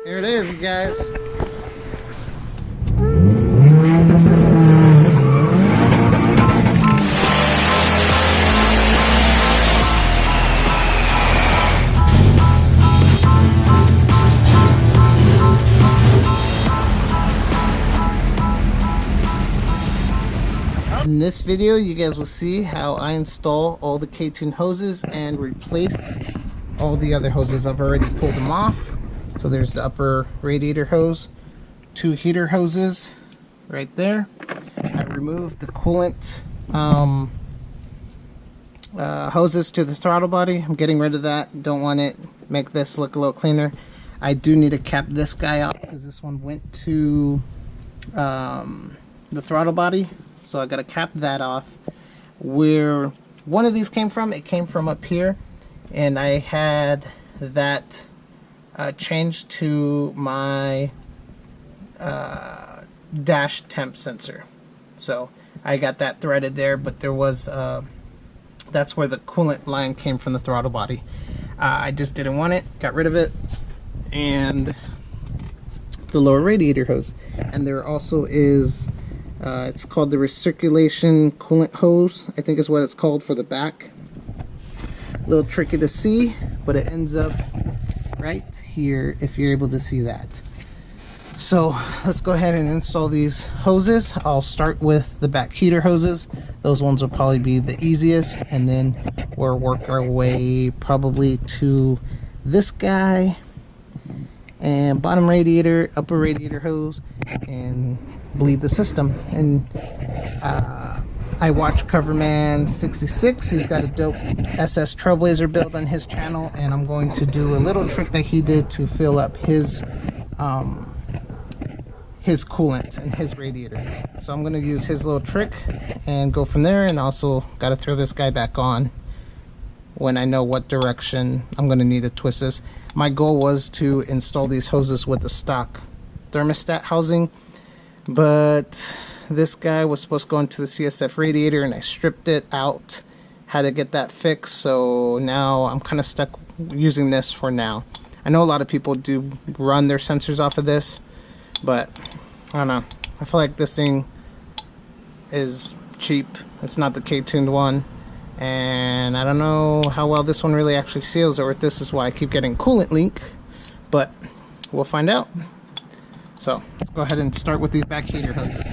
Here it is, guys. In this video, you guys will see how I install all the Ktuned hoses and replace all the other hoses. I've already pulled them off. So there's the upper radiator hose, 2 heater hoses right there. I removed the coolant hoses to the throttle body. I'm getting rid of that. Don't want it. Make this look a little cleaner. I do need to cap this guy off because this one went to the throttle body. So I got to cap that off. Where one of these came from, it came from up here, and I had that changed to my dash temp sensor. So I got that threaded there, but there was that's where the coolant line came from the throttle body. I just didn't want it, got rid of it, and the lower radiator hose. And there also is it's called the recirculation coolant hose, I think is what it's called, for the back. A little tricky to see, but it ends up right here if you're able to see that. So let's go ahead and install these hoses. I'll start with the back heater hoses. Those ones will probably be the easiest, and then we'll work our way probably to this guy and bottom radiator, upper radiator hose, and bleed the system. And I watch Coverman66. He's got a dope SS Trailblazer build on his channel, and I'm going to do a little trick that he did to fill up his coolant and his radiator. So I'm going to use his little trick and go from there, and also got to throw this guy back on when I know what direction I'm going to need to twist this. My goal was to install these hoses with the stock thermostat housing, but this guy was supposed to go into the CSF radiator, and I stripped it out. Had to get that fixed, so now I'm kind of stuck using this for now. I know a lot of people do run their sensors off of this, but I don't know. I feel like this thing is cheap. It's not the Ktuned one, and I don't know how well this one really actually seals, or if this is why I keep getting coolant leak, but we'll find out. So let's go ahead and start with these back heater hoses.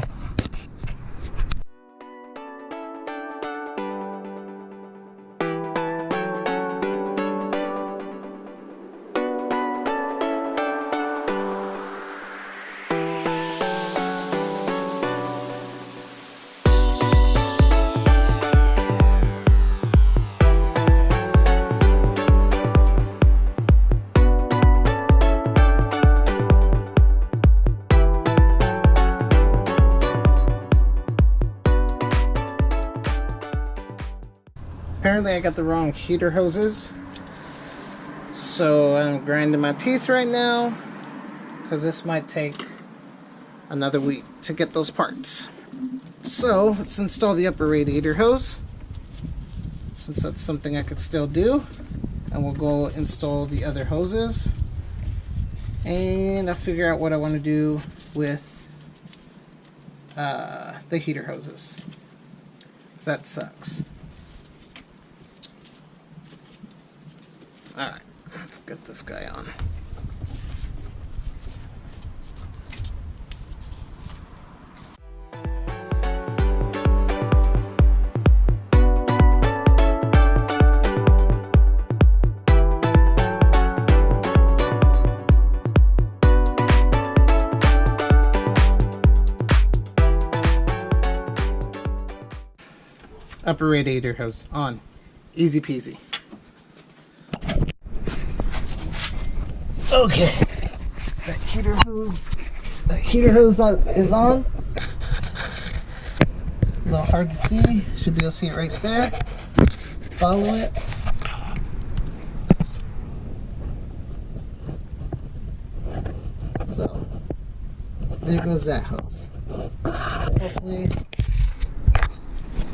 Apparently I got the wrong heater hoses, so I'm grinding my teeth right now because this might take another week to get those parts. So let's install the upper radiator hose, since that's something I could still do, and we'll go install the other hoses, and I'll figure out what I want to do with the heater hoses, because that sucks. Alright, let's get this guy on. Upper radiator hose on. Easy peasy. Okay, that heater hose is on. A little hard to see. Should be able to see it right there. Follow it. So there goes that hose. Hopefully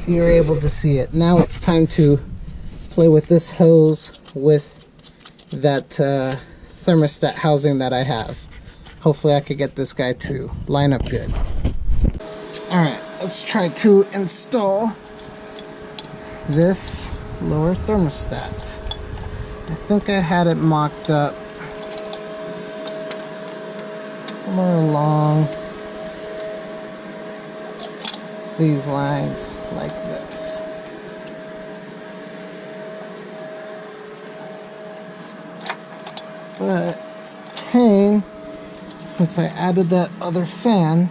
you're able to see it. Now it's time to play with this hose with that thermostat housing that I have. Hopefully I could get this guy to line up good. Alright, let's try to install this lower thermostat. I think I had it mocked up somewhere along these lines like this. But it's a pain since I added that other fan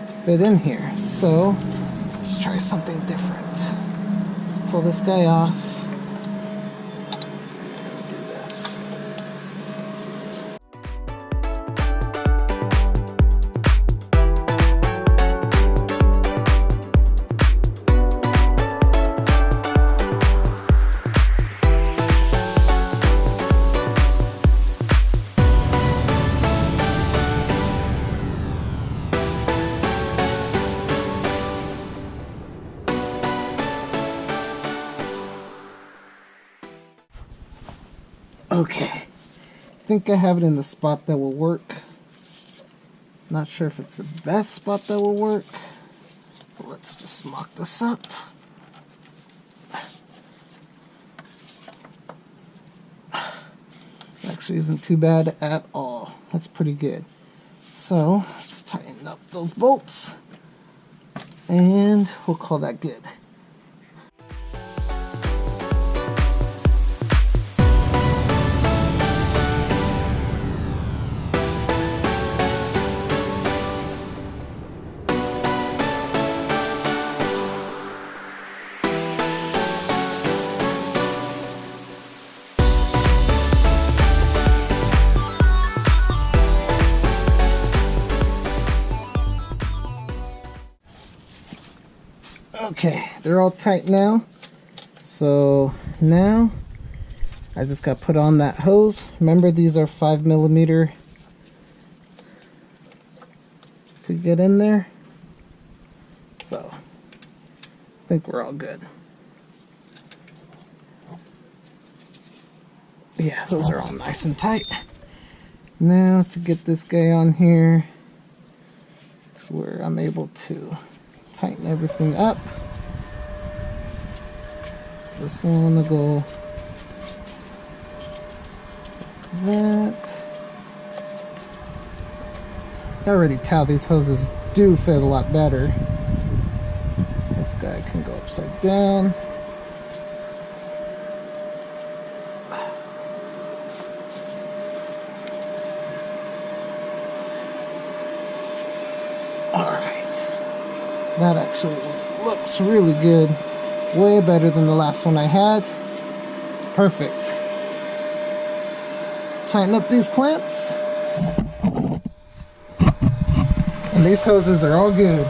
to fit in here. So let's try something different. Let's pull this guy off. Do this. Okay, I think I have it in the spot that will work. Not sure if it's the best spot that will work. But let's just mock this up. Actually isn't too bad at all. That's pretty good. So let's tighten up those bolts and we'll call that good. Okay, they're all tight now. So now I just got to put on that hose. Remember, these are 5mm to get in there. So I think we're all good. Yeah, those are all nice and tight. Now to get this guy on here to where I'm able to tighten everything up. So this one will go like that. I already tell these hoses do fit a lot better. This guy can go upside down. That actually looks really good. Way better than the last one I had. Perfect. Tighten up these clamps. And these hoses are all good.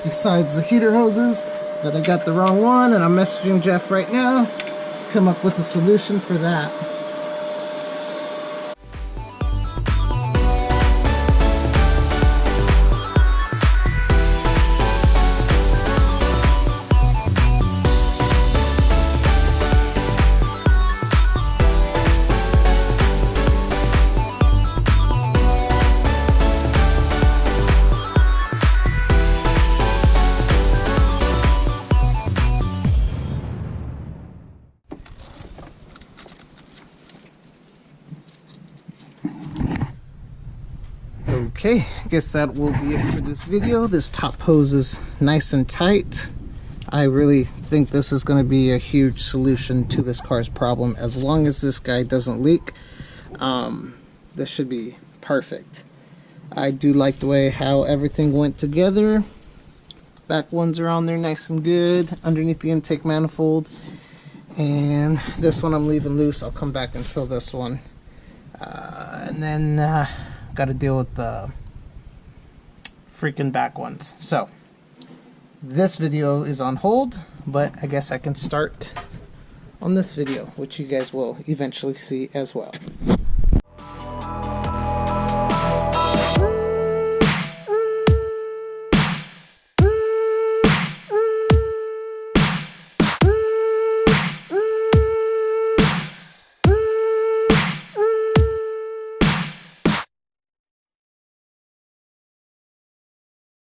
Besides the heater hoses that I got the wrong one, and I'm messaging Jeff right now to come up with a solution for that. Okay, I guess that will be it for this video. This top hose is nice and tight. I really think this is going to be a huge solution to this car's problem. As long as this guy doesn't leak, this should be perfect. I do like the way how everything went together. Back ones are on there nice and good underneath the intake manifold. And this one I'm leaving loose. I'll come back and fill this one. And then got to deal with the freaking back ones. So this video is on hold, but I guess I can start on this video, which you guys will eventually see as well.